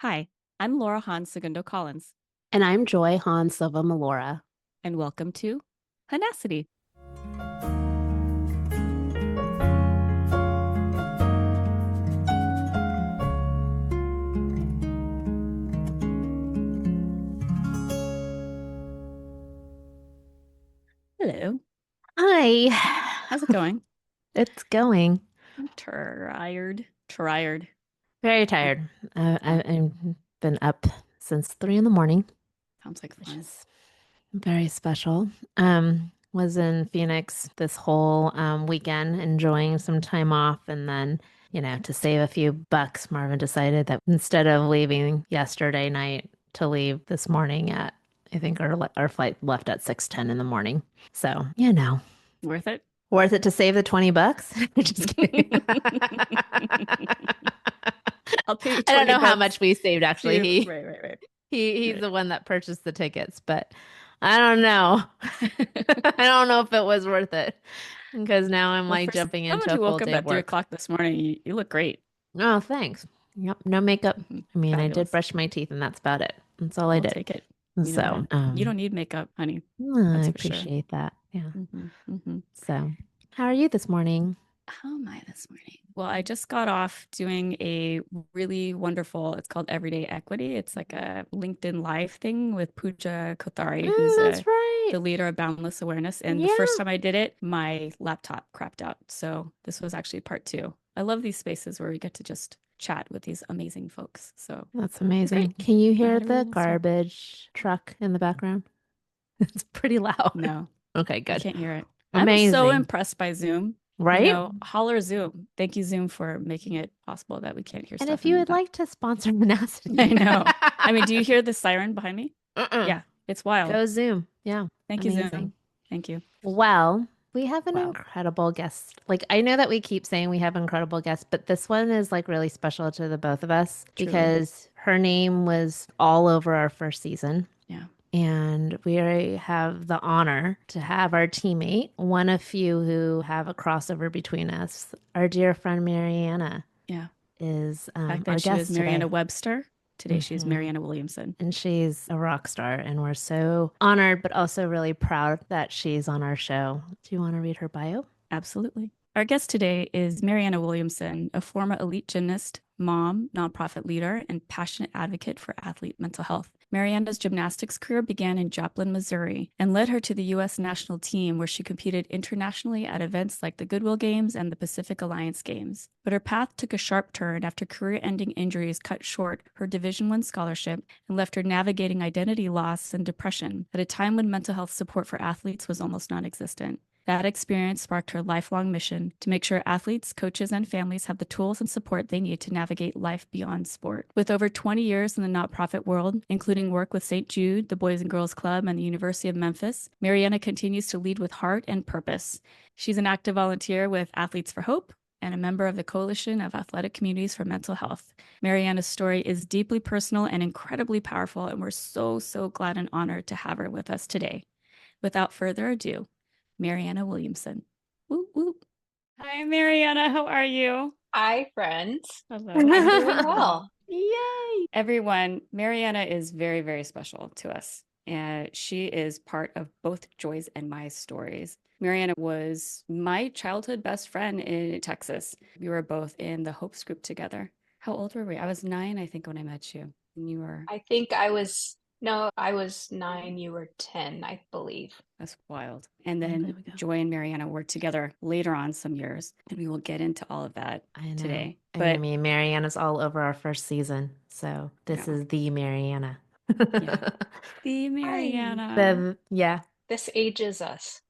Hi, I'm Laura Hahn Segundo Collins, And I'm Joy Han Silva Melora. and welcome to Hanacity. Hello. Hi. How's it going? It's going. I'm tired. Tired. Very tired. Yeah, I've been up since 3 in the morning, sounds like which fun. is very special. Was in Phoenix this whole weekend, enjoying some time off, and then, to save a few bucks, Marvin decided that instead of leaving yesterday night to leave this morning at, I think our flight left at 6:10 in the morning. So, Worth it? worth it to save the 20 bucks? Just kidding. I'll pay you I don't 20 know how bucks much we saved actually. to. He Right, right, he's right. the one that purchased the tickets, but I don't know. I don't know if it was worth it because now I'm Well, like for jumping someone into a who full woke up day of at 3 work. o'clock this morning, you look great. Oh, thanks. Yep, no makeup. I mean, I did Fabulous. brush my teeth and that's about it. That's all I I'll did. take it. You know So, what? You don't need makeup, honey. I That's for sure. appreciate that. Yeah. Hmm. So, how are you this morning? How am I this morning? Well, I just got off doing a really wonderful, it's called Everyday Equity. It's like a LinkedIn Live thing with Pooja Kothari, who's That's right. the leader of Boundless Awareness. And the first Yeah, time I did it, my laptop crapped out. So this was actually part two. I love these spaces where we get to just chat with these amazing folks. So that's it was great. amazing. Can you I hear had a really the nice time. garbage truck in the background? It's pretty loud. No, Okay, I good. can't hear it. I'm so Amazing. impressed by Zoom. Right? Holler Zoom. Thank you, Zoom, for making it possible that we can't hear And stuff if you in the would back. like to sponsor I Monacity, know. I mean, do you hear the siren behind me? uh-uh. Yeah, it's wild. Go Zoom. Yeah, Thank you, amazing. Zoom. Thank you. Well, we have an Wow. incredible guest. Like, I know that we keep saying we have incredible guests, but this one is like really special to the both of us Truly. because her name was all over our first season. Yeah. And we have the honor to have our teammate, one of few who have a crossover between us. Our dear friend Marianna Yeah. is Back our then she was guest Marianna today. Webster. Today she's Hmm. Marianna Williamson. And she's a rock star, and we're so honored, but also really proud that she's on our show. Do you want to read her bio? Absolutely. Our guest today is Marianna Williamson, a former elite gymnast, mom, nonprofit leader, and passionate advocate for athlete mental health. Marianna's gymnastics career began in Joplin, Missouri, and led her to the U.S. national team, where she competed internationally at events like the Goodwill Games and the Pacific Alliance Games. But her path took a sharp turn after career-ending injuries cut short her Division I scholarship and left her navigating identity loss and depression at a time when mental health support for athletes was almost non-existent. That experience sparked her lifelong mission to make sure athletes, coaches, and families have the tools and support they need to navigate life beyond sport. With over 20 years in the nonprofit world, including work with St. Jude, the Boys and Girls Club, and the University of Memphis, Marianna continues to lead with heart and purpose. She's an active volunteer with Athletes for Hope and a member of the Coalition of Athletic Communities for Mental Health. Marianna's story is deeply personal and incredibly powerful, and we're so, so glad and honored to have her with us today. Without further ado, Marianna Williamson. Whoop, whoop. Hi, Marianna. How are you? Hi, friends. Hello. I'm doing well. Yay! Everyone, Marianna is very, very special to us. And she is part of both Joy's and my stories. Marianna was my childhood best friend in Texas. We were both in the Hopes group together. How old were we? I was 9, I think, when I met you. And you were, I think I was, no, I was 9, you were 10, I believe. that's wild. And Oh, there then we go. Joy and Marianna were together later on some years. And we will get into all of that I know. today. And I But mean, Mariana's all over our first season. So this yeah, is the Mariana. yeah. The Hi. Marianna. Yeah, This ages us.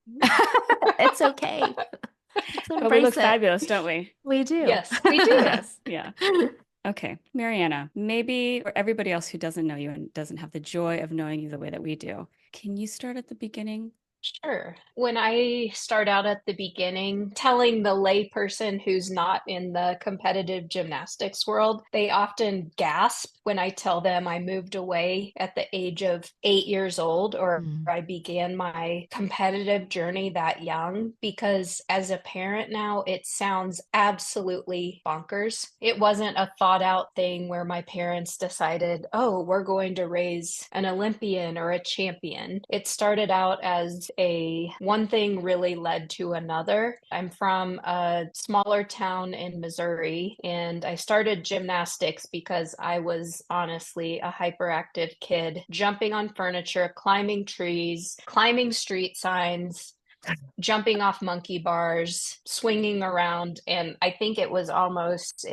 it's okay. Let's But we look embrace it. fabulous, don't we? We do. Yes, we do. Yes. Yeah. Okay. Marianna, maybe for everybody else who doesn't know you and doesn't have the joy of knowing you the way that we do, can you start at the beginning? Sure. When I start out at the beginning, telling the layperson who's not in the competitive gymnastics world, they often gasp when I tell them I moved away at the age of 8 years old, or I began my competitive journey that young, because as a parent now, it sounds absolutely bonkers. It wasn't a thought out thing where my parents decided, oh, we're going to raise an Olympian or a champion. It started out as one thing really led to another. I'm from a smaller town in Missouri, and I started gymnastics because I was honestly a hyperactive kid, jumping on furniture, climbing trees, climbing street signs, jumping off monkey bars, swinging around. And I think it was almost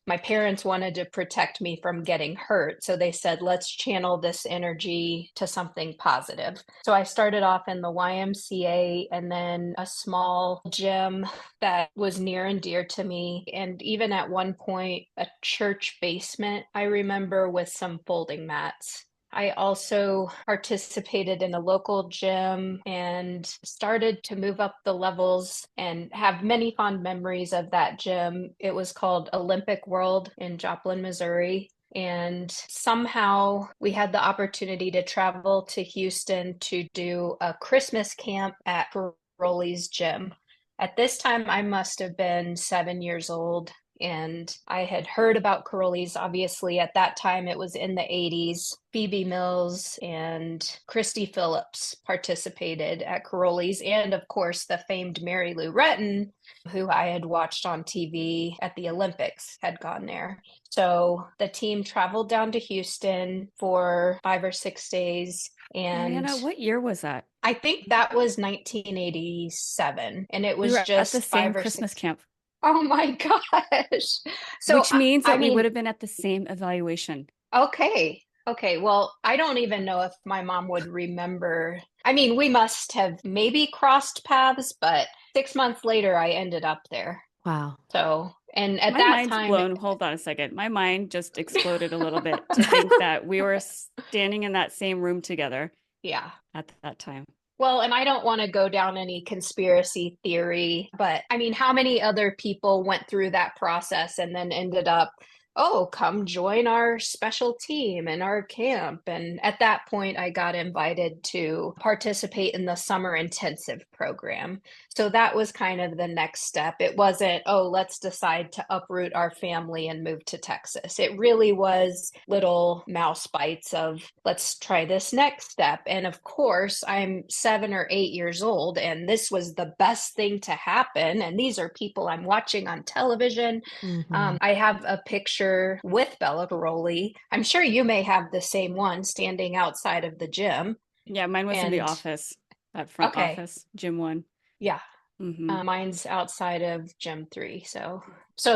my parents wanted to protect me from getting hurt. So they said, let's channel this energy to something positive. So I started off in the YMCA and then a small gym that was near and dear to me. And even at one point, a church basement, I remember, with some folding mats. I also participated in a local gym and started to move up the levels and have many fond memories of that gym. It was called Olympic World in Joplin, Missouri. And somehow we had the opportunity to travel to Houston to do a Christmas camp at Caroli's gym. At this time, I must have been 7 years old. And I had heard about Caroli's. Obviously, at that time, it was in the 80s. Phoebe Mills and Christy Phillips participated at Caroli's. And of course, the famed Mary Lou Retton, who I had watched on TV at the Olympics, had gone there. So the team traveled down to Houston for 5 or 6 days. And Marianna, what year was that? I think that was 1987. And it We was were at the just same 5 or Christmas 6. camp. Oh my gosh. So, Which means that I we mean, would have been at the same evaluation. okay. Okay. Well, I don't even know if my mom would remember. I mean, we must have maybe crossed paths, but 6 months later, I ended up there. Wow. So, and at My that mind's time, blown. Hold on a second. My mind just exploded a little bit to think that we were standing in that same room together yeah. at that time. Well, and I don't want to go down any conspiracy theory, but I mean, how many other people went through that process and then ended up, oh, come join our special team and our camp? And at that point, I got invited to participate in the summer intensive program. So that was kind of the next step. It wasn't, oh, let's decide to uproot our family and move to Texas. It really was little mouse bites of, let's try this next step. And of course, I'm 7 or 8 years old, and this was the best thing to happen. And these are people I'm watching on television. I have a picture with Bella Caroli. I'm sure you may have the same one, standing outside of the gym. Yeah, mine was in the And office, that front okay, office, gym one. yeah. Mm-hmm. Mine's outside of gym 3. So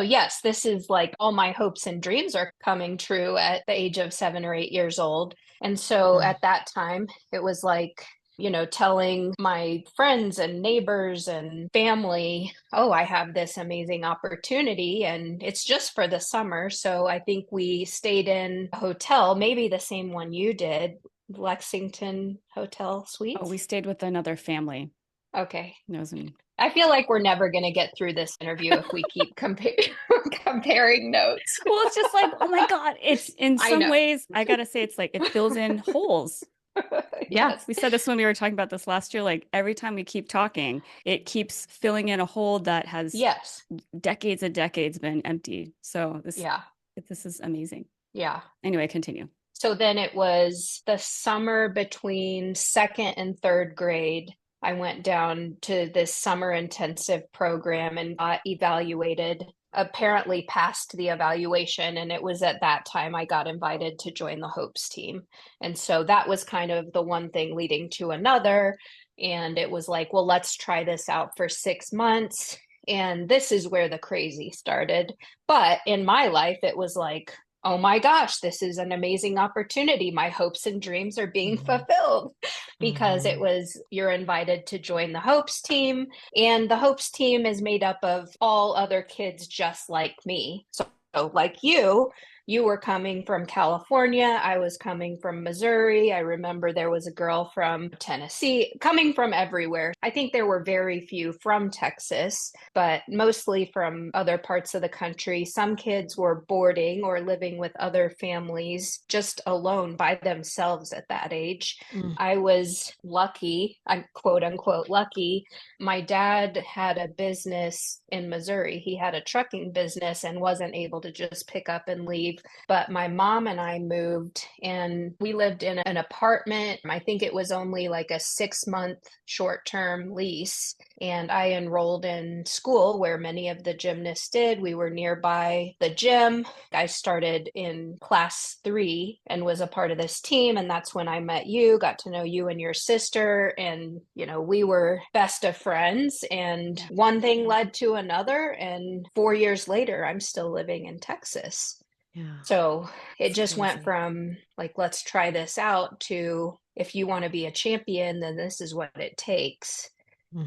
yes, this is like all my hopes and dreams are coming true at the age of 7 or 8 years old. And so at that time, it was like, telling my friends and neighbors and family, oh, I have this amazing opportunity and it's just for the summer. So I think we stayed in a hotel, maybe the same one you did, Lexington Hotel Oh, we Suites. stayed with another family. Okay. Nosing. I feel like we're never going to get through this interview if we keep comparing notes. Well, it's just like, oh my God, it's in I some know. ways, I gotta say, it's like it fills in holes. Yeah, Yes. we said this when we were talking about this last year. Like every time we keep talking, it keeps filling in a hole that has Yes. decades and decades been empty. So Yeah. this is amazing. Yeah. Anyway, continue. So then it was the summer between second and third grade. I went down to this summer intensive program and got evaluated, apparently passed the evaluation. And it was at that time I got invited to join the Hopes team. And so that was kind of the one thing leading to another. And it was like, well, let's try this out for 6 months. And this is where the crazy started. But in my life, it was like, oh my gosh, this is an amazing opportunity. My hopes and dreams are being fulfilled, because it was, you're invited to join the Hopes team. And the Hopes team is made up of all other kids just like me. So like you, you were coming from California, I was coming from Missouri. I remember there was a girl from Tennessee, coming from everywhere. I think there were very few from Texas, but mostly from other parts of the country. Some kids were boarding or living with other families just alone by themselves at that age. I was lucky, I'm quote unquote lucky. My dad had a business in Missouri. He had a trucking business and wasn't able to just pick up and leave. But my mom and I moved and we lived in an apartment. I think it was only like a 6-month short-term lease. And I enrolled in school where many of the gymnasts did. We were nearby the gym. I started in class 3 and was a part of this team. And that's when I met you, got to know you and your sister. And, we were best of friends. And one thing led to another. And 4 years later, I'm still living in Texas. Yeah. So it It's just went crazy. from like, let's try this out to if you want to be a champion, then this is what it takes.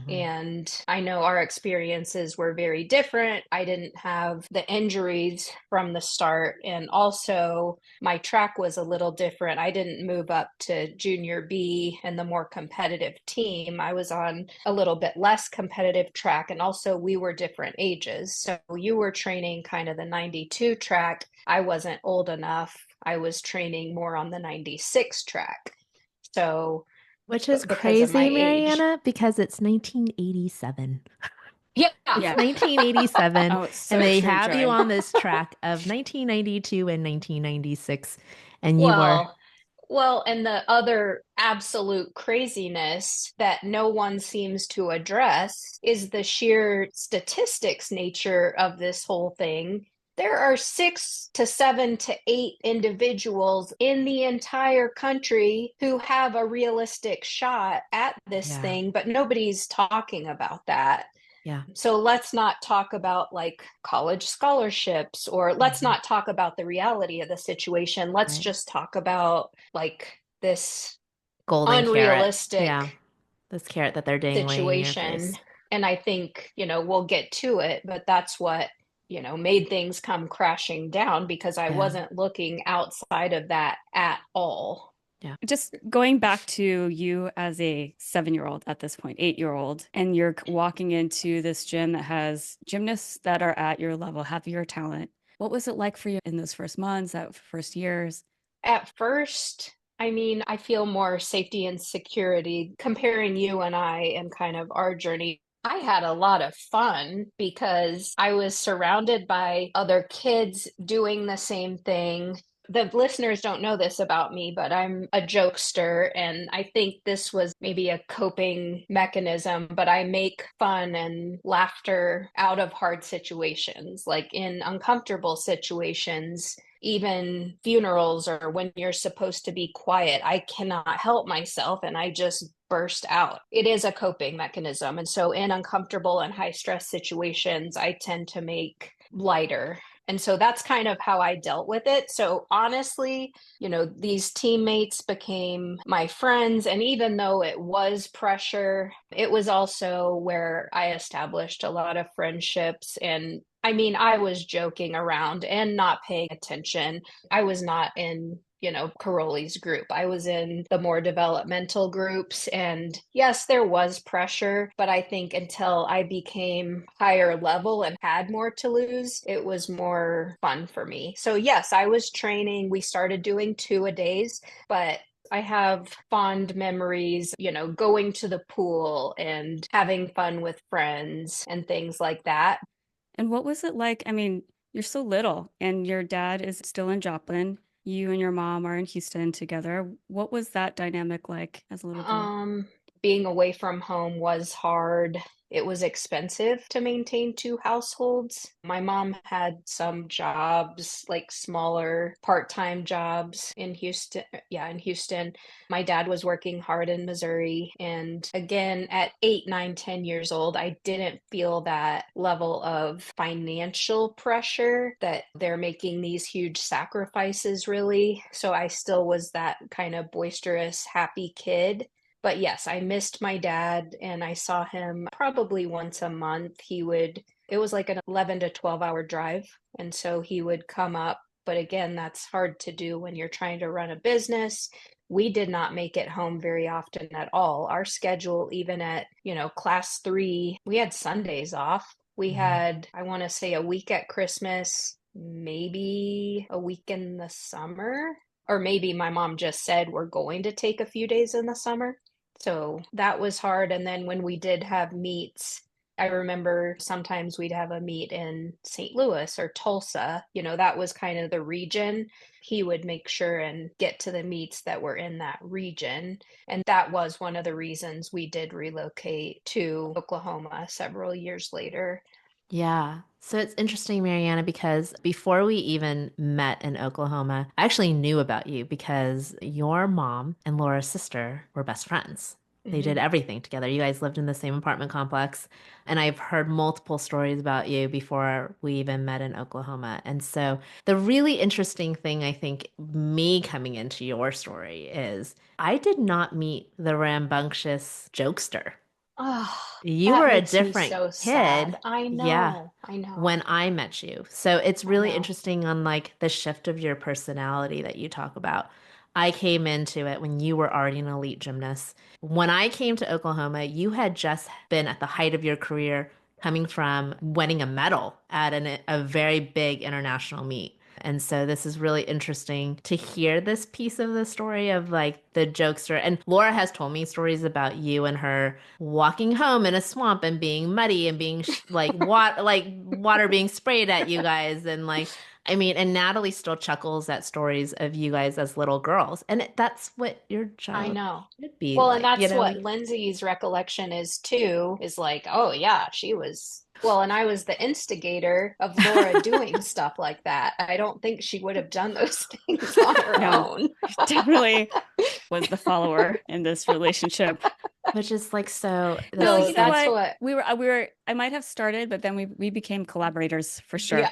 And I know our experiences were very different. I didn't have the injuries from the start. And also, my track was a little different. I didn't move up to junior B and the more competitive team. I was on a little bit less competitive track. And also, we were different ages. So you were training kind of the 92 track. I wasn't old enough. I was training more on the 96 track. So, Which is because of my crazy, age. Marianna, because it's 1987. Yeah. It's 1987, Oh, it's and so they true, have you Joy. on this track of 1992 and 1996, and you were, Well, and the other absolute craziness that no one seems to address is the sheer statistics nature of this whole thing. There are 6 to 7 to 8 individuals in the entire country who have a realistic shot at this yeah, thing, but nobody's talking about that. yeah. So let's not talk about like college scholarships, or let's not talk about the reality of the situation. Let's Right. just talk about like this Golden carrot. Yeah. unrealistic This carrot that they're dangling in your situation. face. And I think, we'll get to it, but that's what, made things come crashing down because I Yeah. wasn't looking outside of that at all. Yeah. Just going back to you as a 7-year-old at this point, 8-year-old, and you're walking into this gym that has gymnasts that are at your level, have your talent. What was it like for you in those first months, that first years? At first, I mean, I feel more safety and security comparing you and I and kind of our journey. I had a lot of fun because I was surrounded by other kids doing the same thing. The listeners don't know this about me, but I'm a jokester, and I think this was maybe a coping mechanism, but I make fun and laughter out of hard situations, like in uncomfortable situations, even funerals or when you're supposed to be quiet. I cannot help myself and I just burst out. It is a coping mechanism. And so in uncomfortable and high stress situations, I tend to make lighter. And so that's kind of how I dealt with it. So honestly, these teammates became my friends. And even though it was pressure, it was also where I established a lot of friendships. And I mean, I was joking around and not paying attention. I was not in, Caroli's group. I was in the more developmental groups. And yes, there was pressure, but I think until I became higher level and had more to lose, it was more fun for me. So yes, I was training. We started doing 2-a-days, but I have fond memories, going to the pool and having fun with friends and things like that. And what was it like? I mean, you're so little and your dad is still in Joplin. You and your mom are in Houston together. What was that dynamic like as a little girl? Um, Being away from home was hard. It was expensive to maintain 2 households. My mom had some jobs, like smaller part-time jobs in Houston. Yeah, in Houston. My dad was working hard in Missouri. And again, at 8, 9, 10 years old, I didn't feel that level of financial pressure that they're making these huge sacrifices, really. So I still was that kind of boisterous, happy kid. But yes, I missed my dad and I saw him probably once a month. It was like an 11 to 12 hour drive. And so he would come up But again, that's hard to do when you're trying to run a business. We did not make it home very often at all. Our schedule, even at, class 3, we had Sundays off. We had, I want to say, a week at Christmas, maybe a week in the summer, or maybe my mom just said we're going to take a few days in the summer. So that was hard. And then when we did have meets, I remember sometimes we'd have a meet in St. Louis or Tulsa. That was kind of the region. He would make sure and get to the meets that were in that region. And that was one of the reasons we did relocate to Oklahoma several years later. Yeah. So it's interesting, Marianna, because before we even met in Oklahoma, I actually knew about you because your mom and Laura's sister were best friends. They did everything together. You guys lived in the same apartment complex. And I've heard multiple stories about you before we even met in Oklahoma. And so the really interesting thing, I think, me coming into your story is I did not meet the rambunctious jokester. Oh, You that were a makes me different so kid. sad. I Yeah. know. I know. When I met you. So it's I really know. interesting on like the shift of your personality that you talk about. I came into it when you were already an elite gymnast. When I came to Oklahoma, you had just been at the height of your career coming from winning a medal at a very big international meet. And so this is really interesting to hear this piece of the story of like the jokester. And Laura has told me stories about you and her walking home in a swamp and being muddy and being like water being sprayed at you guys and like I mean, and Natalie still chuckles at stories of you guys as little girls, and that's what your I child know. should be Well, and like, that's what like Lindsay's recollection is too, is like, oh yeah, she was, well, and I was the instigator of Laura doing stuff like that. I don't think she would have done those things on her No, own. definitely was the follower in this relationship. which is like so. No, This No, is you know like that's what? what, We were I might have started, but then we became collaborators for sure. yeah.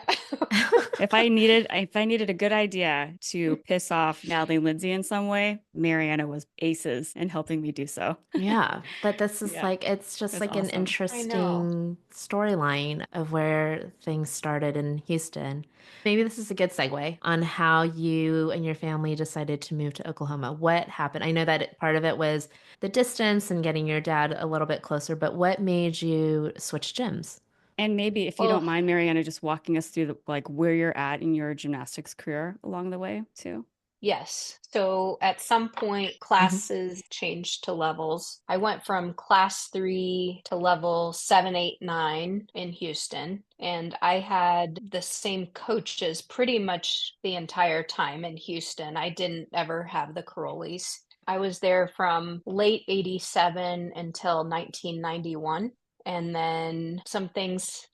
If I needed a good idea to piss off Natalie and Lindsay in some way, Marianna was aces in helping me do so. Yeah, but this is Yeah, like, it's just that's like an awesome. I know. interesting storyline of where things started in Houston. Maybe this is a good segue on how you and your family decided to move to Oklahoma. What happened? I know that part of it was the distance and getting your dad a little bit closer, but what made you switch gyms? And maybe if you don't Well, mind, Marianna, just walking us through like where you're at in your gymnastics career along the way too. yes. So at some point, Mhm. classes changed to levels. I went from class 3 to level 7, 8, 9 in Houston, and I had the same coaches pretty much the entire time in Houston. I didn't ever have the Carolis. I was there from late 87 until 1991, and then some things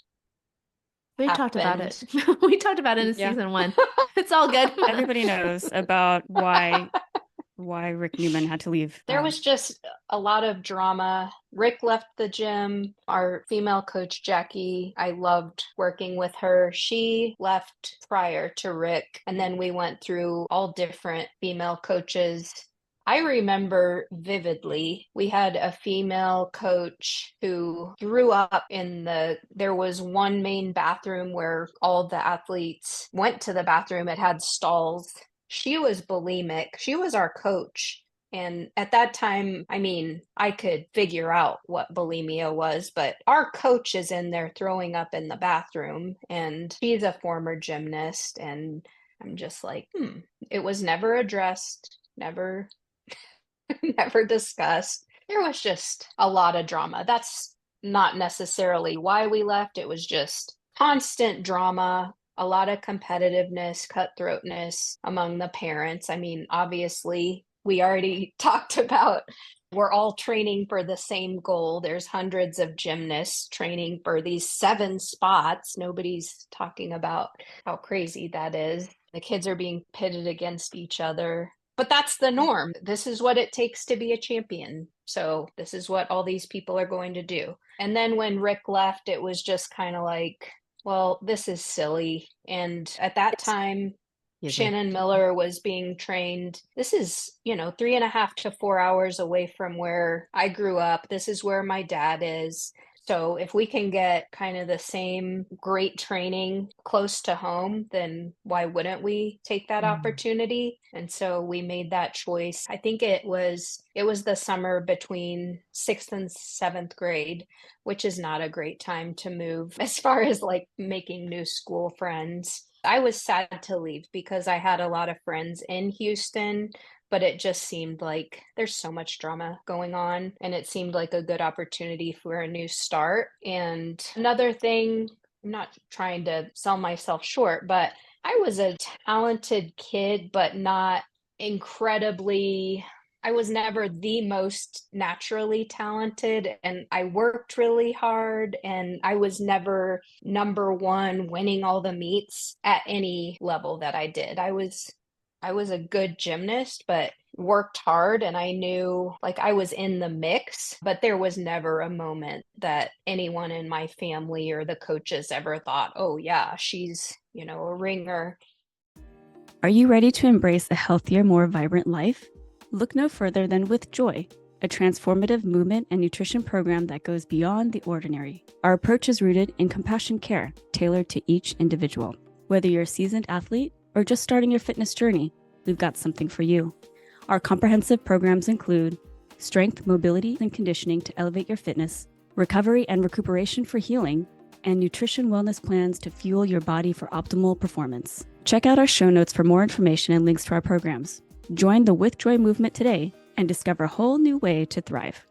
We talked about it. happened. We talked about it in Yeah, season one. It's all good. everybody knows about why Rick Newman had to leave. There was just a lot of drama. Rick left the gym. Our female coach, Jackie, I loved working with her. She left prior to Rick, and then we went through all different female coaches. I remember vividly, we had a female coach who grew up there was one main bathroom where all the athletes went to the bathroom. It had stalls. She was bulimic. She was our coach. And at that time, I mean, I could figure out what bulimia was, but our coach is in there throwing up in the bathroom, and she's a former gymnast. And I'm just like, it was never addressed, never, never discussed. There was just a lot of drama. That's not necessarily why we left. It was just constant drama, a lot of competitiveness, cutthroatness among the parents. I mean, obviously, we already talked about we're all training for the same goal. There's hundreds of gymnasts training for these 7 spots. Nobody's talking about how crazy that is. The kids are being pitted against each other. But that's the norm. This is what it takes to be a champion. So this is what all these people are going to do. And then when Rick left, it was just kind of like, well, this is silly. And at that time, Excuse me. Shannon Miller was being trained. This is, 3.5 to 4 hours away from where I grew up. This is where my dad is. So if we can get kind of the same great training close to home, then why wouldn't we take that opportunity? And so we made that choice. I think it was the summer between 6th and 7th grade, which is not a great time to move as far as like making new school friends. I was sad to leave because I had a lot of friends in Houston, but it just seemed like there's so much drama going on, and it seemed like a good opportunity for a new start. And another thing, I'm not trying to sell myself short, but I was a talented kid, but not incredibly. I was never the most naturally talented, and I worked really hard, and I was never number one winning all the meets at any level that I did. I was a good gymnast, but worked hard, and I knew like I was in the mix, but there was never a moment that anyone in my family or the coaches ever thought, oh yeah, she's, a ringer. Are you ready to embrace a healthier, more vibrant life? Look no further than With Joy, a transformative movement and nutrition program that goes beyond the ordinary. Our approach is rooted in compassion care, tailored to each individual. Whether you're a seasoned athlete or just starting your fitness journey, we've got something for you. Our comprehensive programs include strength, mobility, and conditioning to elevate your fitness, recovery and recuperation for healing, and nutrition wellness plans to fuel your body for optimal performance. Check out our show notes for more information and links to our programs. Join the With Joy movement today and discover a whole new way to thrive.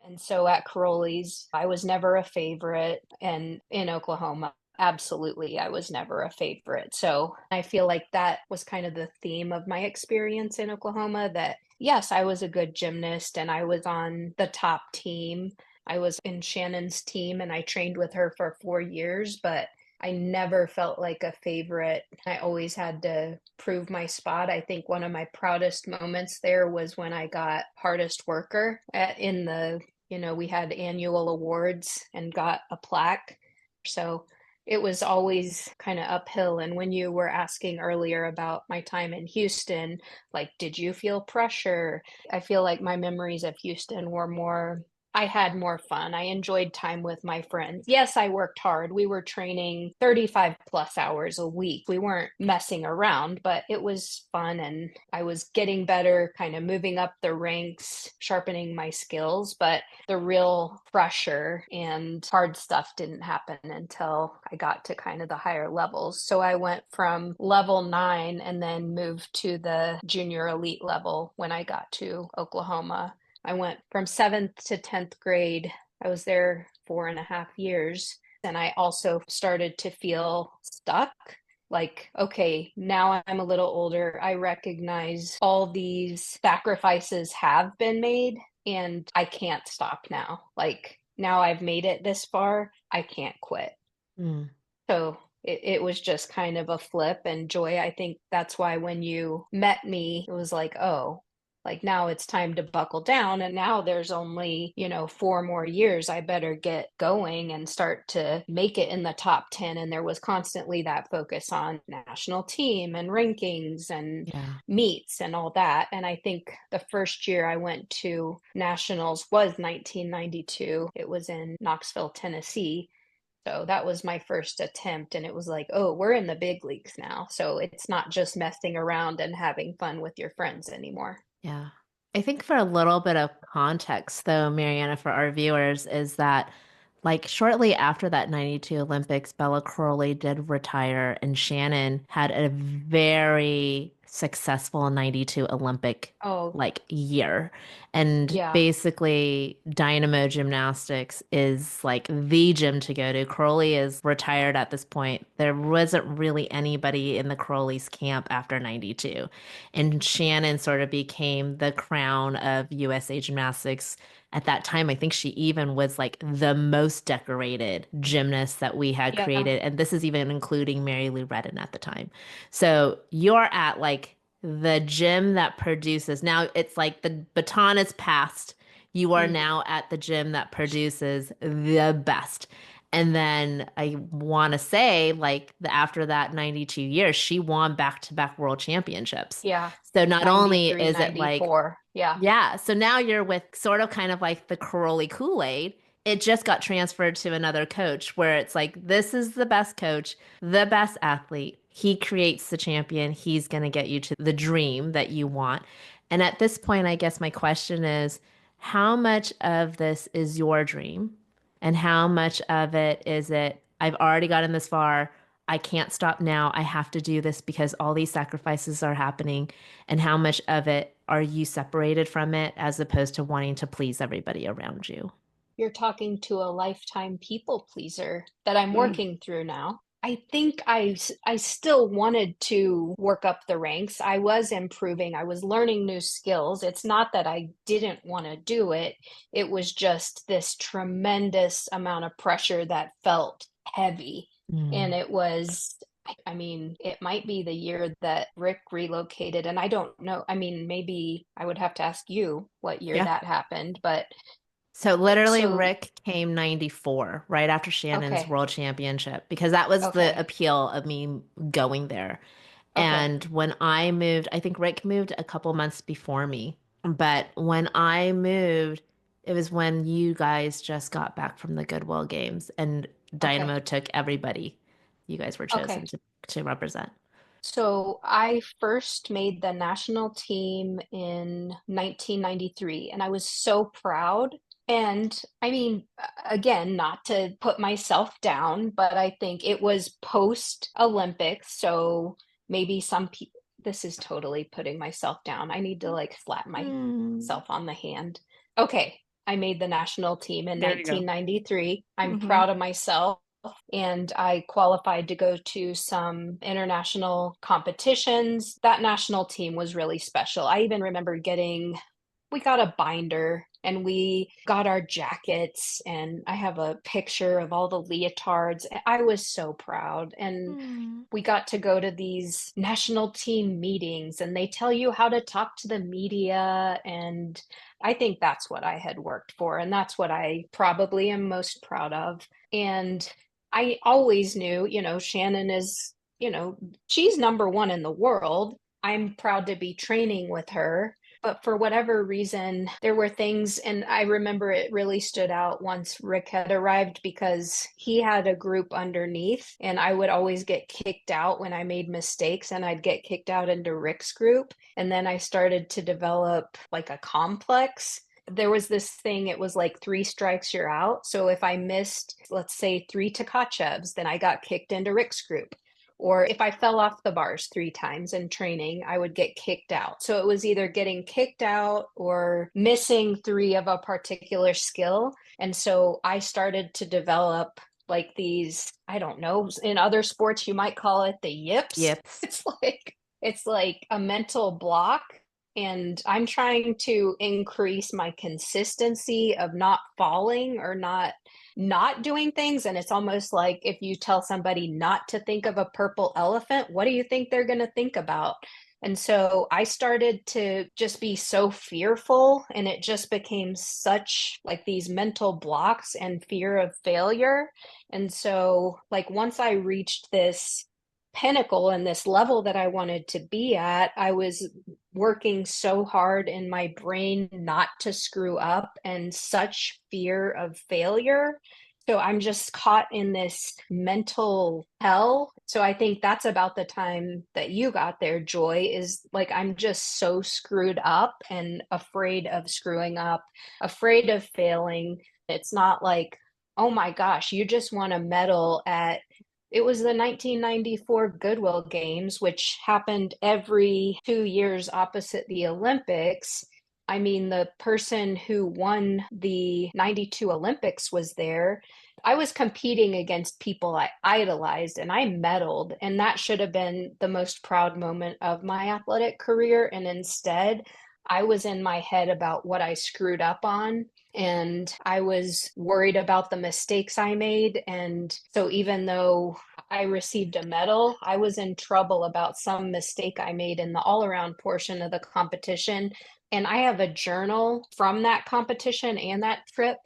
And so at Caroli's, I was never a favorite, and in Oklahoma, absolutely, I was never a favorite. So I feel like that was kind of the theme of my experience in Oklahoma, that yes, I was a good gymnast and I was on the top team. I was in Shannon's team and I trained with her for 4 years, but I never felt like a favorite. I always had to prove my spot. I think one of my proudest moments there was when I got hardest worker in the, we had annual awards and got a plaque. So it was always kind of uphill. And when you were asking earlier about my time in Houston, like, did you feel pressure? I feel like my memories of Houston were more, I had more fun. I enjoyed time with my friends. Yes, I worked hard. We were training 35 plus hours a week. We weren't messing around, but it was fun. And I was getting better, kind of moving up the ranks, sharpening my skills. But the real pressure and hard stuff didn't happen until I got to kind of the higher levels. So I went from level 9 and then moved to the junior elite level when I got to Oklahoma. I went from 7th to 10th grade. I was there 4.5 years. And I also started to feel stuck. Like, okay, now I'm a little older. I recognize all these sacrifices have been made and I can't stop now. Like, now I've made it this far, I can't quit. So it was just kind of a flip. And Joy, I think that's why when you met me, it was like, oh, like now it's time to buckle down. And now there's only, 4 more years. I better get going and start to make it in the top 10. And there was constantly that focus on national team and rankings and meets and all that. And I think the first year I went to nationals was 1992. It was in Knoxville, Tennessee. So that was my first attempt. And it was like, oh, we're in the big leagues now. So it's not just messing around and having fun with your friends anymore. Yeah. I think for a little bit of context, though, Marianna, for our viewers, is that like shortly after that 92 Olympics, Bella Crowley did retire, and Shannon had a very successful 92 Olympic year. And basically, Dynamo Gymnastics is like the gym to go to. Crowley is retired at this point. There wasn't really anybody in the Crowley's camp after 92. And Shannon sort of became the crown of USA Gymnastics. At that time, I think she even was like the most decorated gymnast that we had created. And this is even including Mary Lou Retton at the time. So you're at like the gym that produces. Now it's like the baton is passed. You are now at the gym that produces the best. And then I want to say, like, after that 92 years, she won back-to-back world championships. Yeah. So not only is it like, yeah. so now you're with sort of kind of like the Crowley Kool-Aid, it just got transferred to another coach where it's like, this is the best coach, the best athlete. He creates the champion. He's going to get you to the dream that you want. And at this point, I guess my question is, how much of this is your dream? And how much of it is it, I've already gotten this far. I can't stop now. I have to do this because all these sacrifices are happening. And how much of it are you separated from it as opposed to wanting to please everybody around you? You're talking to a lifetime people pleaser that I'm Mm. working through now. I think I still wanted to work up the ranks. I was improving. I was learning new skills. It's not that I didn't want to do it. It was just this tremendous amount of pressure that felt heavy. And Mm. it was, I mean, it might be the year that Rick relocated. And I don't know. I mean, maybe I would have to ask you what year Yeah. that happened. But So literally so, Rick came 94, right after Shannon's okay, world championship, because that was the okay, appeal of me going there. okay. And when I moved, I think Rick moved a couple months before me. But when I moved, it was when you guys just got back from the Goodwill Games and Okay. Dynamo took everybody. You guys were chosen Okay. to represent. So I first made the national team in 1993, and I was so proud. And I mean, again, not to put myself down, but I think it was post Olympics. So maybe some people, this is totally putting myself down. I need to like slap Hmm. myself on the hand. Okay. I made the national team in There you go. 1993. I'm Hmm. proud of myself, and I qualified to go to some international competitions. That national team was really special. I even remember we got a binder and we got our jackets, and I have a picture of all the leotards. I was so proud. And Hmm. we got to go to these national team meetings, and they tell you how to talk to the media. And I think that's what I had worked for, and that's what I probably am most proud of. And I always knew, Shannon is, she's number one in the world. I'm proud to be training with her. But for whatever reason, there were things, and I remember it really stood out once Rick had arrived because he had a group underneath, and I would always get kicked out when I made mistakes, and I'd get kicked out into Rick's group. And then I started to develop like a complex. There was this thing, it was like three strikes, you're out. So if I missed, let's say, three Tkachevs, then I got kicked into Rick's group. Or if I fell off the bars three times in training, I would get kicked out. So it was either getting kicked out or missing three of a particular skill. And so I started to develop like these, I don't know, in other sports you might call it the yips. Yep. It's like a mental block, and I'm trying to increase my consistency of not falling or not doing things. And it's almost like if you tell somebody not to think of a purple elephant, what do you think they're going to think about? And so I started to just be so fearful, and it just became such like these mental blocks and fear of failure. And so, like, once I reached this pinnacle and this level that I wanted to be at, I was working so hard in my brain not to screw up and such fear of failure. So I'm just caught in this mental hell. So I think that's about the time that you got there, Joy, is like I'm just so screwed up and afraid of screwing up, afraid of failing. It's not like, oh my gosh, you just won a medal at it was the 1994 Goodwill Games, which happened every 2 years opposite the Olympics. I mean, the person who won the 92 Olympics was there. I was competing against people I idolized, and I medaled, and that should have been the most proud moment of my athletic career. And instead, I was in my head about what I screwed up on, and I was worried about the mistakes I made. And so even though I received a medal, I was in trouble about some mistake I made in the all around portion of the competition. And I have a journal from that competition and that trip.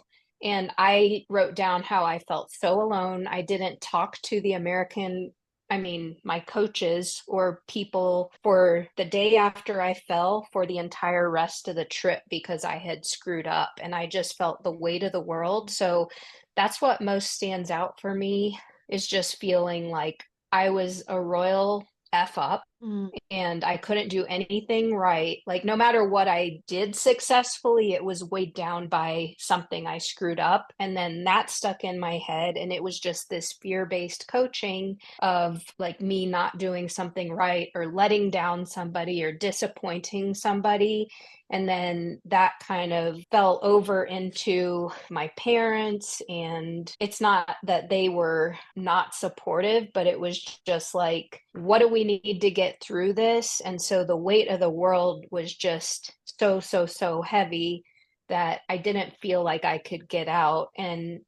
And I wrote down how I felt so alone. I didn't talk to the American I mean, my coaches or people for the day after I fell for the entire rest of the trip because I had screwed up and I just felt the weight of the world. So that's what most stands out for me is just feeling like I was a royal F up Mm. and I couldn't do anything right. Like, no matter what I did successfully, it was weighed down by something I screwed up. And then that stuck in my head. And it was just this fear-based coaching of like me not doing something right or letting down somebody or disappointing somebody. And then that kind of fell over into my parents. And it's not that they were not supportive, but it was just like, what do we need to get through this? And so the weight of the world was just so heavy that I didn't feel like I could get out. And,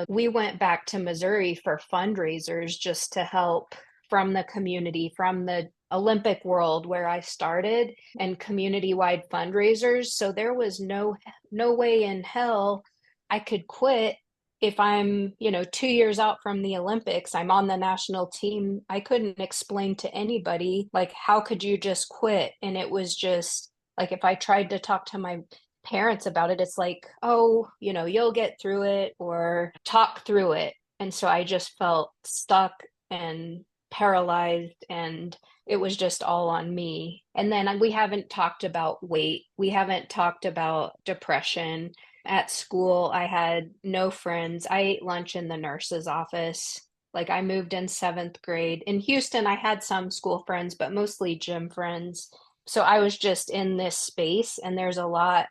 we went back to Missouri for fundraisers just to help from the community, from the Olympic world where I started, and community-wide fundraisers. So there was no way in hell I could quit if I'm, 2 years out from the Olympics. I'm on the national team. I couldn't explain to anybody, like, how could you just quit? And it was just like, if I tried to talk to my parents about it, it's like, oh, you'll get through it or talk through it. And so I just felt stuck and paralyzed, and it was just all on me. And then we haven't talked about weight. We haven't talked about depression. At school, I had no friends. I ate lunch in the nurse's office. Like, I moved in seventh grade. In Houston, I had some school friends, but mostly gym friends. So I was just in this space, and there's a lot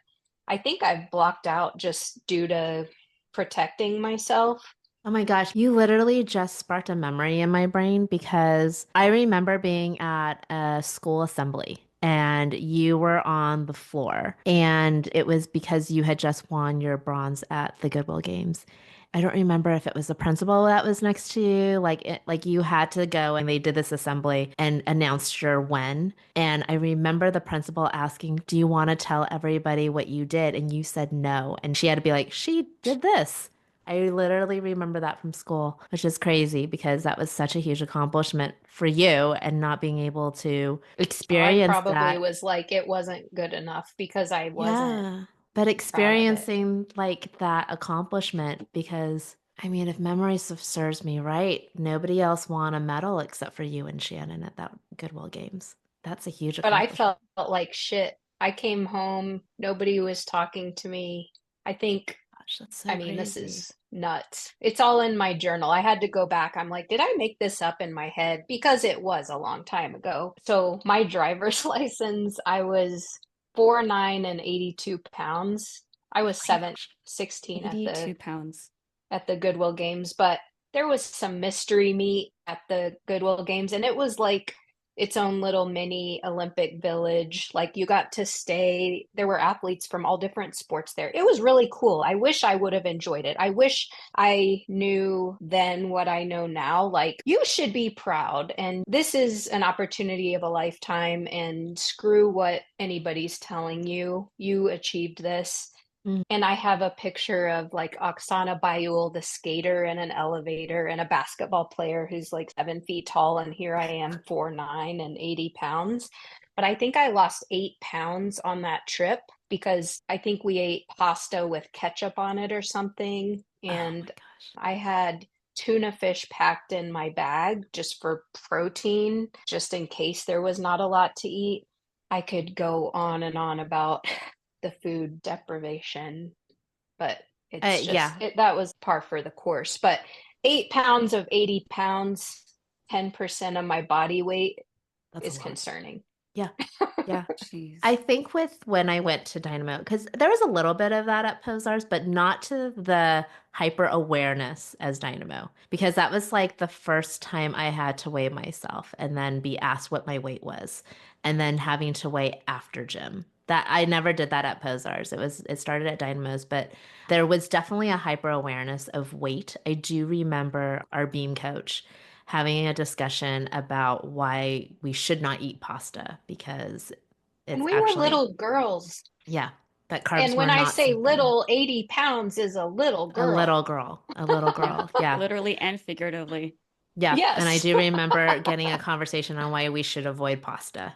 I think I've blocked out just due to protecting myself. Oh my gosh, you literally just sparked a memory in my brain because I remember being at a school assembly and you were on the floor, and it was because you had just won your bronze at the Goodwill Games. I don't remember if it was the principal that was next to you, like you had to go and they did this assembly and announced your win. And I remember the principal asking, "Do you want to tell everybody what you did?" And you said no. And she had to be like, "She did this." I literally remember that from school, which is crazy because that was such a huge accomplishment for you and not being able to I experience probably that. was like, it wasn't good enough because I wasn't Yeah. But proud of it. experiencing like that accomplishment because I mean, if memory serves me right, nobody else won a medal except for you and Shannon at that Goodwill Games. That's a huge But I accomplishment. felt like shit. I came home, nobody was talking to me. I think Gosh, that's I so mean, this crazy. is nuts. It's all in my journal. I had to go back. I'm like, did I make this up in my head? Because it was a long time ago. So my driver's license, I was 4'9" and 82 pounds. I was Oh my gosh, 16 at 82 pounds. the Goodwill Games, but there was some mystery meet at the Goodwill Games, and it was like its own little mini Olympic village. Like, you got to stay. There were athletes from all different sports there. It was really cool. I wish I would have enjoyed it. I wish I knew then what I know now. Like, you should be proud, and this is an opportunity of a lifetime, and screw what anybody's telling you. You achieved this. Mm. And I have a picture of like Oksana Bayul, the skater, in an elevator, and a basketball player who's like 7 feet tall. And here I am, 4'9" and 80 pounds. But I think I lost 8 pounds on that trip because I think we ate pasta with ketchup on it or something. Oh my And gosh. I had tuna fish packed in my bag just for protein, just in case there was not a lot to eat. I could go on and on about the food deprivation, but it's just Yeah, that was par for the course. But 8 pounds of 80 pounds, 10% of my body weight that's a is lot. concerning. Yeah. Yeah. I Jeez. think with when I went to Dynamo, because there was a little bit of that at Posars, but not to the hyper awareness as Dynamo, because that was like the first time I had to weigh myself and then be asked what my weight was, and then having to weigh after gym. That I never did that at Posars. It started at Dynamo's, but there was definitely a hyper awareness of weight. I do remember our beam coach having a discussion about why we should not eat pasta because And it's we were actually, little girls. yeah, that carbs And were when I not say something. little, 80 pounds is a little A girl. little girl, a little Yeah. girl. Yeah. Literally and figuratively. Yeah. And I Yes. do remember getting a conversation on why we should avoid pasta.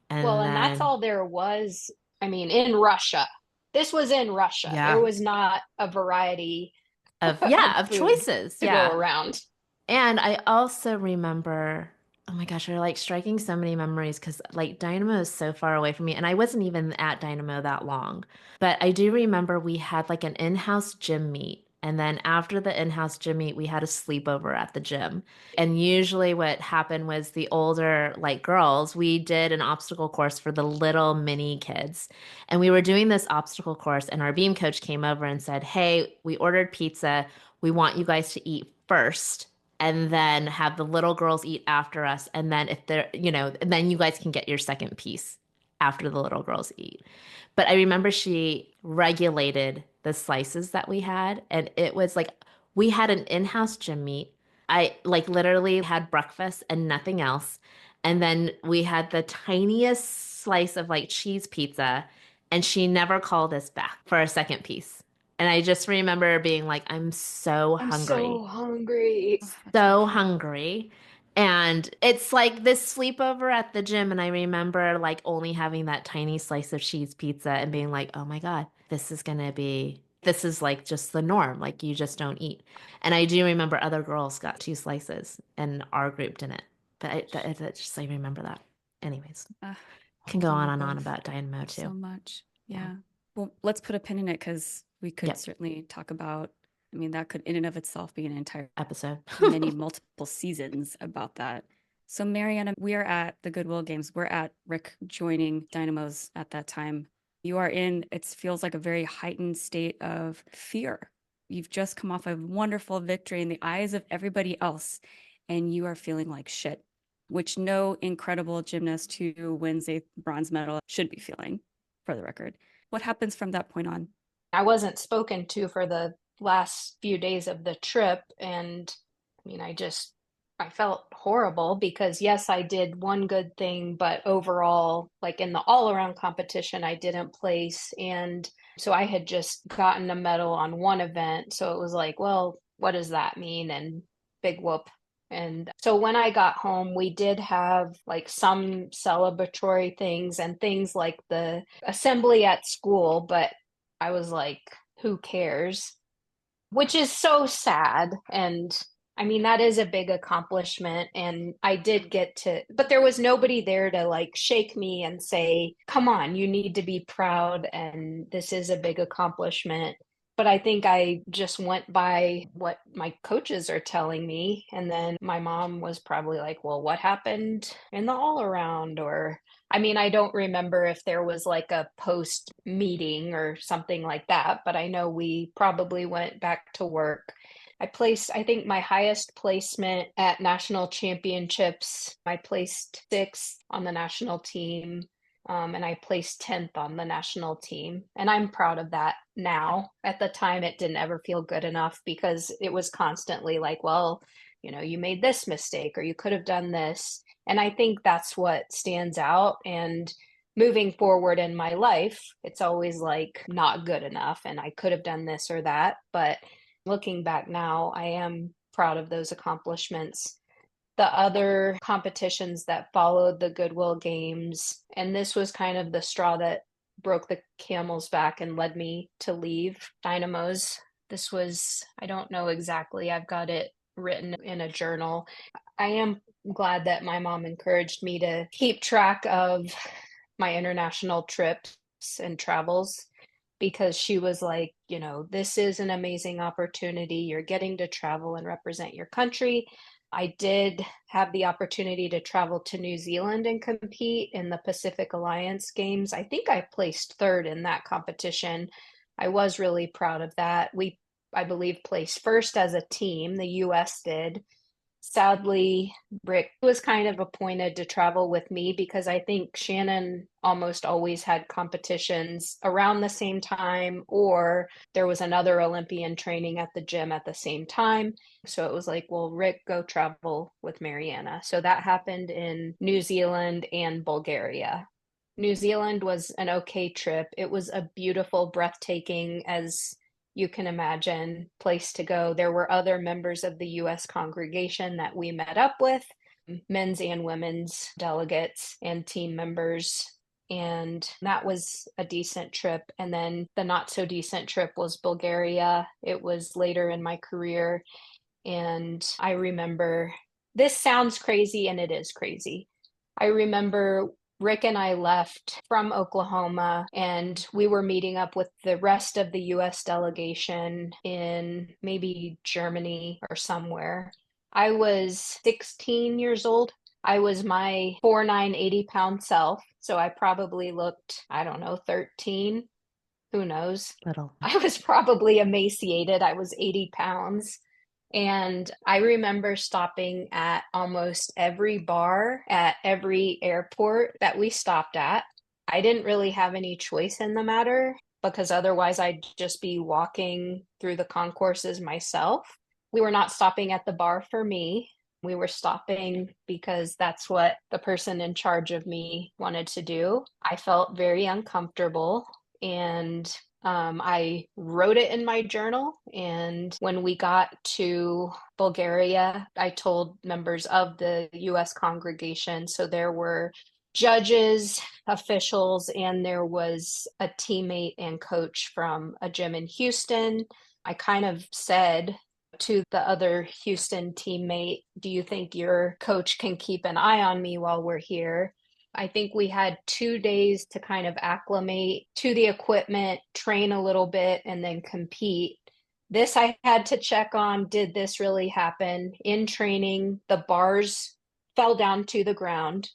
Well, And and that's then, all there was. I mean, in Russia. This was in Russia. There yeah, was not a variety yeah, of of food choices. to go Yeah. around. And I also remember, oh my gosh, they're like striking so many memories because like Dynamo is so far away from me. And I wasn't even at Dynamo that long. But I do remember we had like an in-house gym meet. And then after the in-house gym meet, we had a sleepover at the gym. And usually what happened was the older like girls, we did an obstacle course for the little mini kids. And we were doing this obstacle course, and our beam coach came over and said, "Hey, we ordered pizza. We want you guys to eat first and then have the little girls eat after us. And then if they're, and then you guys can get your second piece after the little girls eat." But I remember she regulated the slices that we had. And it was like we had an in-house gym meet. I like literally had breakfast and nothing else. And then we had the tiniest slice of like cheese pizza. And she never called us back for a second piece. And I just remember being like, I'm so I'm hungry, so hungry. Oh, that's so so cute. hungry. And it's like this sleepover at the gym. And I remember like only having that tiny slice of cheese pizza and being like, oh my God, this is like just the norm. Like you just don't eat. And I do remember other girls got two slices and our group didn't. But I remember that. Anyways, can go Holding on you and on both about Dynamo so too. much. Yeah. Yeah. Well, let's put a pin in it because we could Yep. certainly talk about, I mean, that could in and of itself be an entire Episode. many multiple seasons about that. So, Marianna, we are at the Goodwill Games. We're at Rick joining Dynamos at that time. You are in, it feels like a very heightened state of fear. You've just come off a wonderful victory in the eyes of everybody else, and you are feeling like shit, which no incredible gymnast who wins a bronze medal should be feeling, for the record. What happens from that point on? I wasn't spoken to for the last few days of the trip. And I mean, I felt horrible because, yes, I did one good thing, but overall, like in the all around competition, I didn't place. And so I had just gotten a medal on one event. So it was like, well, what does that mean? And big whoop. And so when I got home, we did have like some celebratory things and things like the assembly at school, but I was like, who cares? Which is so sad. And I mean, that is a big accomplishment. And I did get to, but there was nobody there to like shake me and say, come on, you need to be proud. And this is a big accomplishment. But I think I just went by what my coaches are telling me. And then my mom was probably like, well, what happened in the all around? Or I mean, I don't remember if there was like a post meeting or something like that, but I know we probably went back to work. I think my highest placement at national championships, I placed sixth on the national team. And I placed 10th on the national team. And I'm proud of that now. At the time, it didn't ever feel good enough because it was constantly like, well, you made this mistake or you could have done this. And I think that's what stands out. And moving forward in my life, it's always like not good enough and I could have done this or that. But looking back now, I am proud of those accomplishments. The other competitions that followed the Goodwill Games, and this was kind of the straw that broke the camel's back and led me to leave Dynamos. This was, I don't know exactly, I've got it written in a journal. I am glad that my mom encouraged me to keep track of my international trips and travels because she was like, this is an amazing opportunity. You're getting to travel and represent your country. I did have the opportunity to travel to New Zealand and compete in the Pacific Alliance Games. I think I placed third in that competition. I was really proud of that. I believe, placed first as a team. The US did. Sadly, Rick was kind of appointed to travel with me because I think Shannon almost always had competitions around the same time, or there was another Olympian training at the gym at the same time. So it was like, well, Rick, go travel with Marianna. So that happened in New Zealand and Bulgaria. New Zealand was an okay trip. It was a beautiful, breathtaking, as you can imagine, place to go. There were other members of the U.S. congregation that we met up with, men's and women's delegates and team members. And that was a decent trip. And then the not so decent trip was Bulgaria. It was later in my career. And I remember, this sounds crazy, and it is crazy. I remember Rick and I left from Oklahoma, and we were meeting up with the rest of the US delegation in maybe Germany or somewhere. I was 16 years old. I was my 4'9", 80-pound self. So I probably looked, I don't know, 13. Who knows? Little. I was probably emaciated. I was 80 pounds. And I remember stopping at almost every bar at every airport that we stopped at. I didn't really have any choice in the matter because otherwise I'd just be walking through the concourses myself. We were not stopping at the bar for me. We were stopping because that's what the person in charge of me wanted to do. I felt very uncomfortable, and I wrote it in my journal. And when we got to Bulgaria, I told members of the US congregation. So there were judges, officials, and there was a teammate and coach from a gym in Houston. I kind of said to the other Houston teammate, do you think your coach can keep an eye on me while we're here? I think we had 2 days to kind of acclimate to the equipment, train a little bit, and then compete. This I had to check on. Did this really happen? In training, the bars fell down to the ground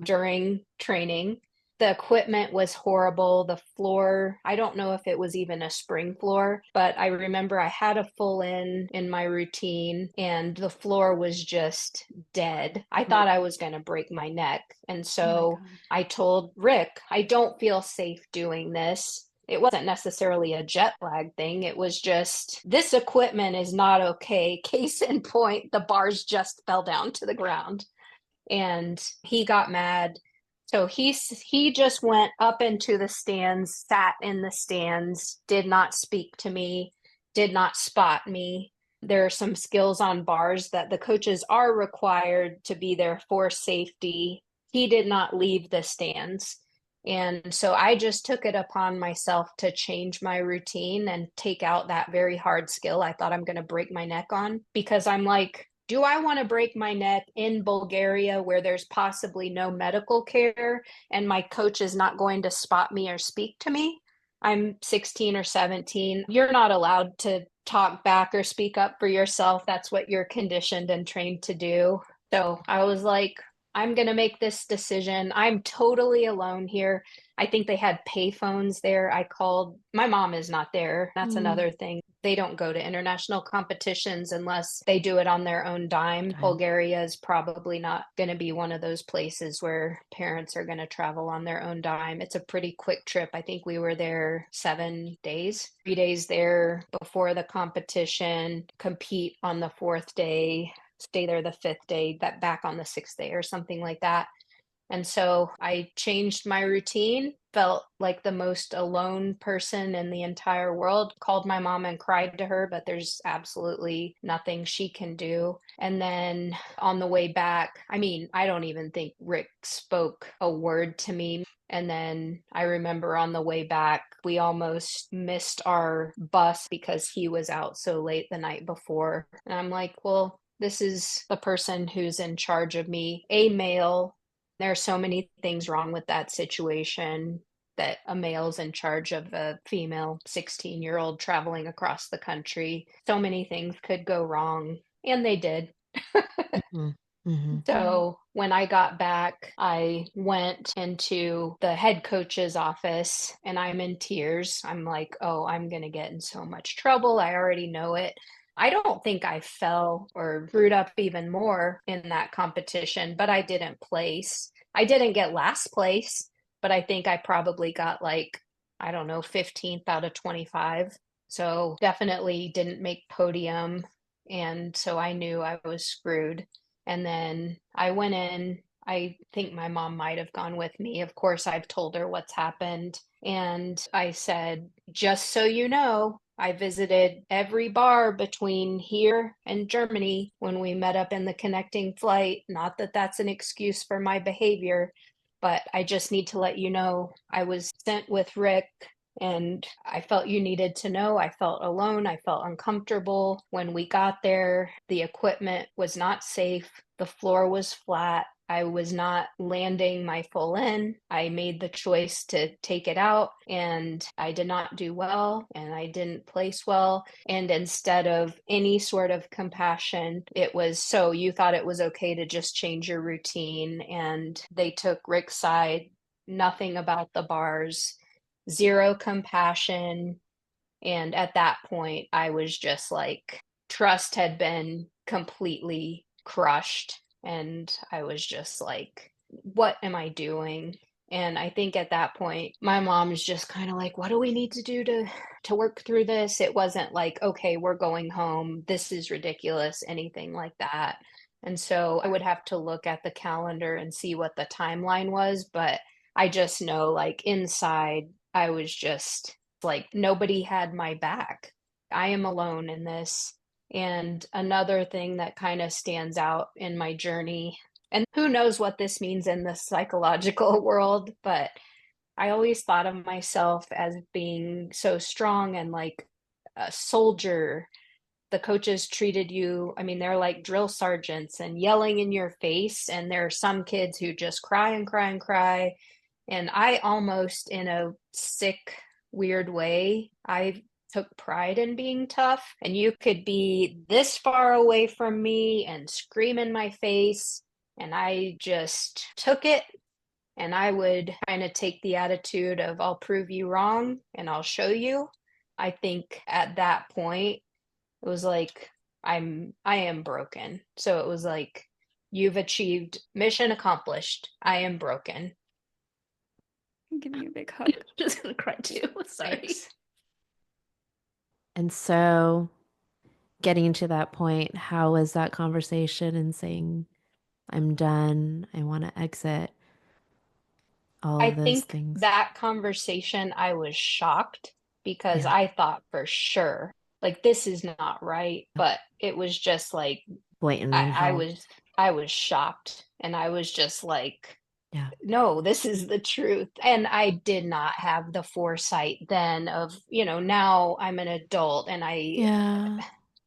during training. The equipment was horrible. The floor, I don't know if it was even a spring floor, but I remember I had a full in my routine, and the floor was just dead. I thought I was going to break my neck. And so I told Rick, I don't feel safe doing this. It wasn't necessarily a jet lag thing. It was just, this equipment is not okay. Case in point, the bars just fell down to the ground. And he got mad. So he just went up into the stands, sat in the stands, did not speak to me, did not spot me. There are some skills on bars that the coaches are required to be there for safety. He did not leave the stands. And so I just took it upon myself to change my routine and take out that very hard skill I thought I'm going to break my neck on, because I'm like, do I want to break my neck in Bulgaria where there's possibly no medical care and my coach is not going to spot me or speak to me? I'm 16 or 17. You're not allowed to talk back or speak up for yourself. That's what you're conditioned and trained to do. So I was like, I'm going to make this decision. I'm totally alone here. I think they had pay phones there. I called. My mom is not there. That's another thing. They don't go to international competitions unless they do it on their own dime. Bulgaria is probably not going to be one of those places where parents are going to travel on their own dime. It's a pretty quick trip. I think we were there 7 days, 3 days there before the competition, compete on the 4th day, stay there the 5th day, that back on the 6th day or something like that. And so I changed my routine, felt like the most alone person in the entire world, called my mom and cried to her, but there's absolutely nothing she can do. And then on the way back, I mean, I don't even think Rick spoke a word to me. And then I remember on the way back, we almost missed our bus because he was out so late the night before. And I'm like, well, this is the person who's in charge of me, a male. There are so many things wrong with that situation, that a male's in charge of a female 16-year-old traveling across the country. So many things could go wrong, and they did. So when I got back, I went into the head coach's office and I'm in tears. I'm like, oh, I'm going to get in so much trouble. I already know it. I don't think I fell or screwed up even more in that competition, but I didn't place. I didn't get last place, but I think I probably got like, I don't know, 15th out of 25. So definitely didn't make podium. And so I knew I was screwed. And then I went in. I think my mom might have gone with me. Of course, I've told her what's happened. And I said, just so you know, I visited every bar between here and Germany when we met up in the connecting flight. Not that that's an excuse for my behavior, but I just need to let you know I was sent with Rick and I felt you needed to know. I felt alone. I felt uncomfortable. When we got there, the equipment was not safe. The floor was flat. I was not landing my full in. I made the choice to take it out and I did not do well and I didn't place well. And instead of any sort of compassion, it was, so you thought it was okay to just change your routine. And they took Rick's side, nothing about the bars, zero compassion. And at that point, I was just like, trust had been completely crushed. And I was just like, what am I doing? And I think at that point, my mom's just kind of like, what do we need to do to work through this? It wasn't like, okay, we're going home. This is ridiculous, anything like that. And so I would have to look at the calendar and see what the timeline was. But I just know, like, inside, I was just like, nobody had my back. I am alone in this. And another thing that kind of stands out in my journey, and who knows what this means in the psychological world, but I always thought of myself as being so strong and like a soldier. The coaches treated you, I mean, they're like drill sergeants and yelling in your face. And there are some kids who just cry and cry and cry. And I almost, in a sick, weird way, I took pride in being tough. And you could be this far away from me and scream in my face. And I just took it. And I would kind of take the attitude of, I'll prove you wrong and I'll show you. I think at that point, it was like, I am broken. So it was like, you've achieved mission accomplished. I am broken. I'm giving you a big hug. Just gonna cry too. Sorry. Thanks. And so getting to that point, how was that conversation and saying, I'm done, I want to exit, all I of those think things? that conversation, I was shocked because Yeah, I thought for sure, like, this is not right. But it was just like, blatantly I held. was, I was shocked and I was just like, Yeah. no, this is the truth. And I did not have the foresight then of, now I'm an adult and Yeah.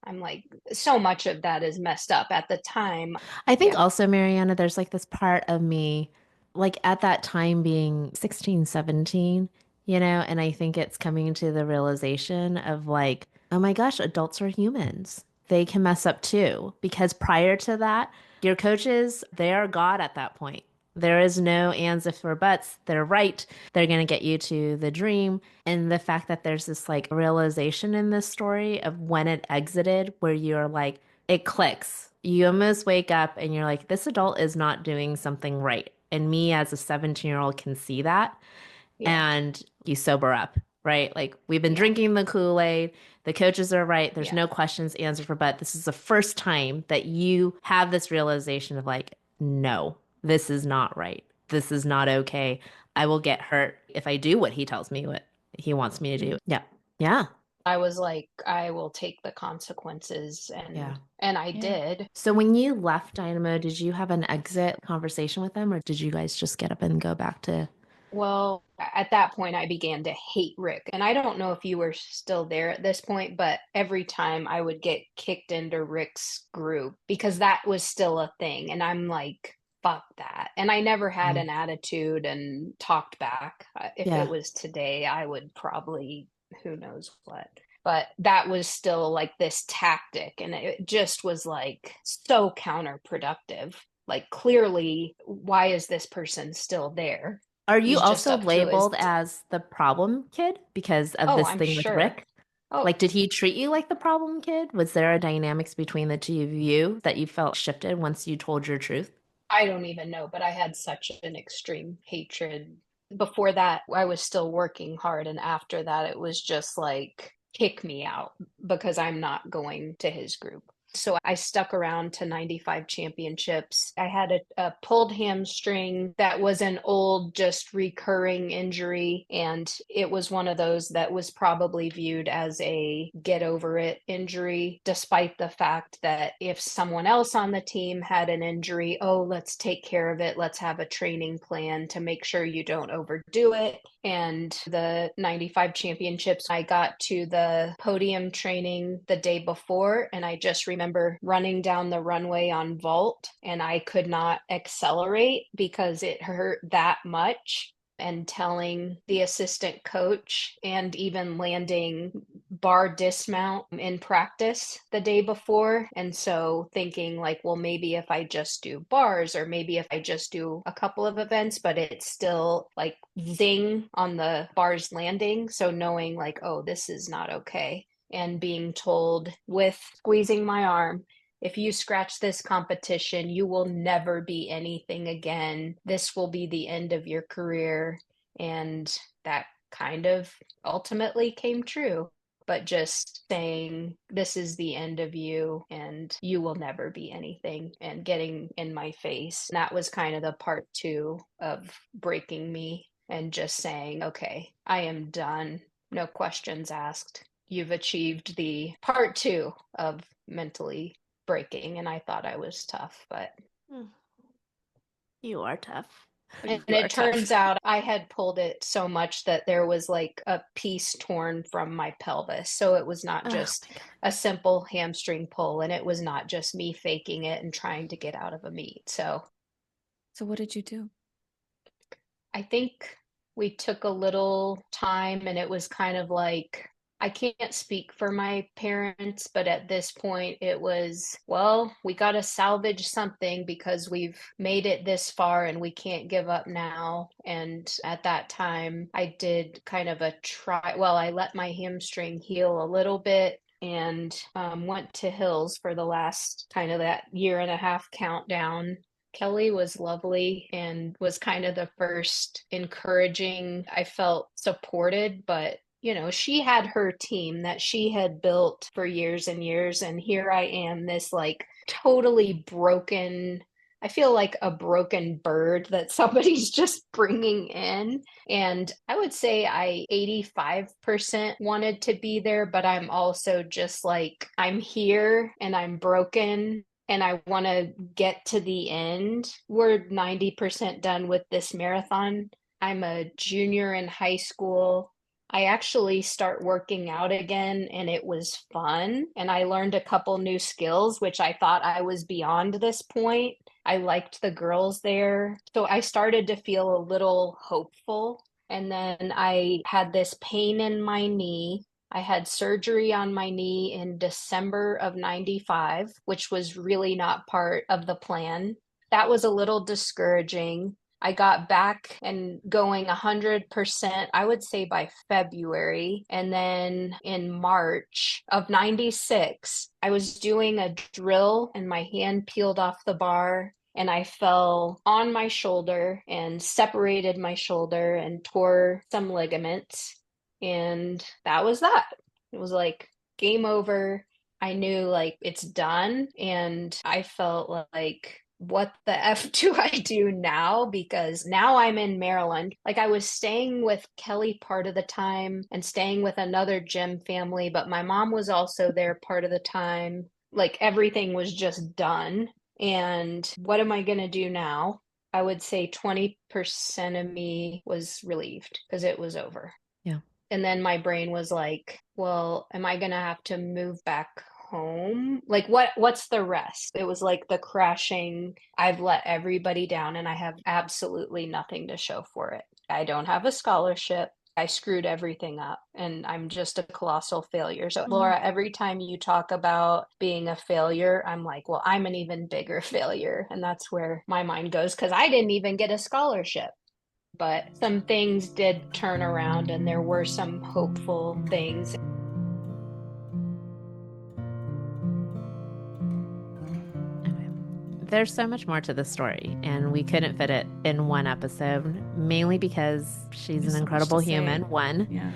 I'm like, so much of that is messed up at the time. I think Yeah. also, Mariana, there's like this part of me, like at that time being 16, 17, and I think it's coming to the realization of like, oh my gosh, adults are humans. They can mess up too. Because prior to that, your coaches, they are God at that point. There is no ands, if, or buts. They're right. They're going to get you to the dream. And the fact that there's this like realization in this story of when it exited, where you're like, it clicks. You almost wake up and you're like, this adult is not doing something right. And me as a 17-year-old can see that. Yeah. And you sober up, right? Like we've been Yeah. drinking the Kool-Aid. The coaches are right. There's Yeah. no questions answered for but. This is the first time that you have this realization of like, no, this is not right. This is not okay. I will get hurt if I do what he tells me what he wants me to do. Mhm. Yeah. Yeah. I was like, I will take the consequences, Yeah. and I Yeah. did. So when you left Dynamo, did you have an exit conversation with them or did you guys just get up and go back to? Well, at that point, I began to hate Rick. And I don't know if you were still there at this point, but every time I would get kicked into Rick's group because that was still a thing. And I'm like, fuck that. And I never had Mm. an attitude and talked back. If it Yeah. was today, I would probably, who knows what. But that was still like this tactic. And it just was like so counterproductive. Like, clearly, why is this person still there? Are you He's just also up to his, labeled as the problem kid because of oh, this I'm thing with sure. Rick? Oh, Like, did he treat you like the problem kid? Was there a dynamics between the two of you that you felt shifted once you told your truth? I don't even know, but I had such an extreme hatred. Before that, I was still working hard. And after that, it was just like, kick me out because I'm not going to his group. So I stuck around to 95 championships. I had a pulled hamstring that was an old, just recurring injury. And it was one of those that was probably viewed as a get over it injury, despite the fact that if someone else on the team had an injury, oh, let's take care of it. Let's have a training plan to make sure you don't overdo it. And the 95 championships, I got to the podium training the day before, and I just remember running down the runway on vault, and I could not accelerate because it hurt that much. And telling the assistant coach and even landing bar dismount in practice the day before. And so thinking like, well, maybe if I just do bars, or maybe if I just do a couple of events, but it's still like zing on the bars landing. So knowing like, oh, this is not okay. And being told with squeezing my arm, if you scratch this competition, you will never be anything again. This will be the end of your career. And that kind of ultimately came true. But just saying, this is the end of you and you will never be anything, and getting in my face. And that was kind of the part 2 of breaking me, and just saying, okay, I am done. No questions asked. You've achieved the part 2 of mentally breaking. And I thought I was tough, but you are tough. And it turns out I had pulled it so much that there was like a piece torn from my pelvis. So it was not just a simple hamstring pull, and it was not just me faking it and trying to get out of a meet. So what did you do? I think we took a little time, and it was kind of like, I can't speak for my parents, but at this point it was, well, we got to salvage something because we've made it this far and we can't give up now. And at that time, I did kind of I let my hamstring heal a little bit, and went to Hills for the last kind of that year and a half countdown. Kelly was lovely and was kind of the first encouraging. I felt supported, but she had her team that she had built for years and years. And here I am, this like totally broken, I feel like a broken bird that somebody's just bringing in. And I would say I 85% wanted to be there, but I'm also just like, I'm here and I'm broken and I want to get to the end. We're 90% done with this marathon. I'm a junior in high school. I actually start working out again, and it was fun. And I learned a couple new skills, which I thought I was beyond this point. I liked the girls there. So I started to feel a little hopeful. And then I had this pain in my knee. I had surgery on my knee in December of 95, which was really not part of the plan. That was a little discouraging. I got back and going 100%, I would say by February. And then in March of 96, I was doing a drill and my hand peeled off the bar, and I fell on my shoulder and separated my shoulder and tore some ligaments. And that was that. It was like game over. I knew like it's done. And I felt like, what the F do I do now? Because now I'm in Maryland. Like I was staying with Kelly part of the time and staying with another gym family, but my mom was also there part of the time. Like everything was just done. And what am I going to do now? I would say 20% of me was relieved because it was over. Yeah. And then my brain was like, well, am I going to have to move back home? Like what's the rest? It was like the crashing. I've let everybody down and I have absolutely nothing to show for it. I don't have a scholarship. I screwed everything up and I'm just a colossal failure. So Laura, every time you talk about being a failure, I'm like, well, I'm an even bigger failure. And that's where my mind goes because I didn't even get a scholarship. But some things did turn around and there were some hopeful things. There's so much more to the story, and we couldn't fit it in one episode, mainly because she's an incredible human, one. Yeah.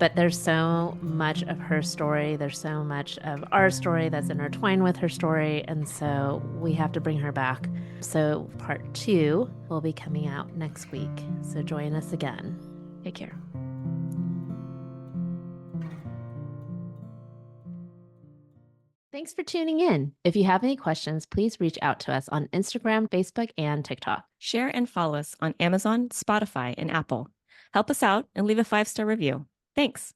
But there's so much of her story. There's so much of our story that's intertwined with her story. And so we have to bring her back. So part 2 will be coming out next week. So join us again. Take care. Thanks for tuning in. If you have any questions, please reach out to us on Instagram, Facebook, and TikTok. Share and follow us on Amazon, Spotify, and Apple. Help us out and leave a 5-star review. Thanks.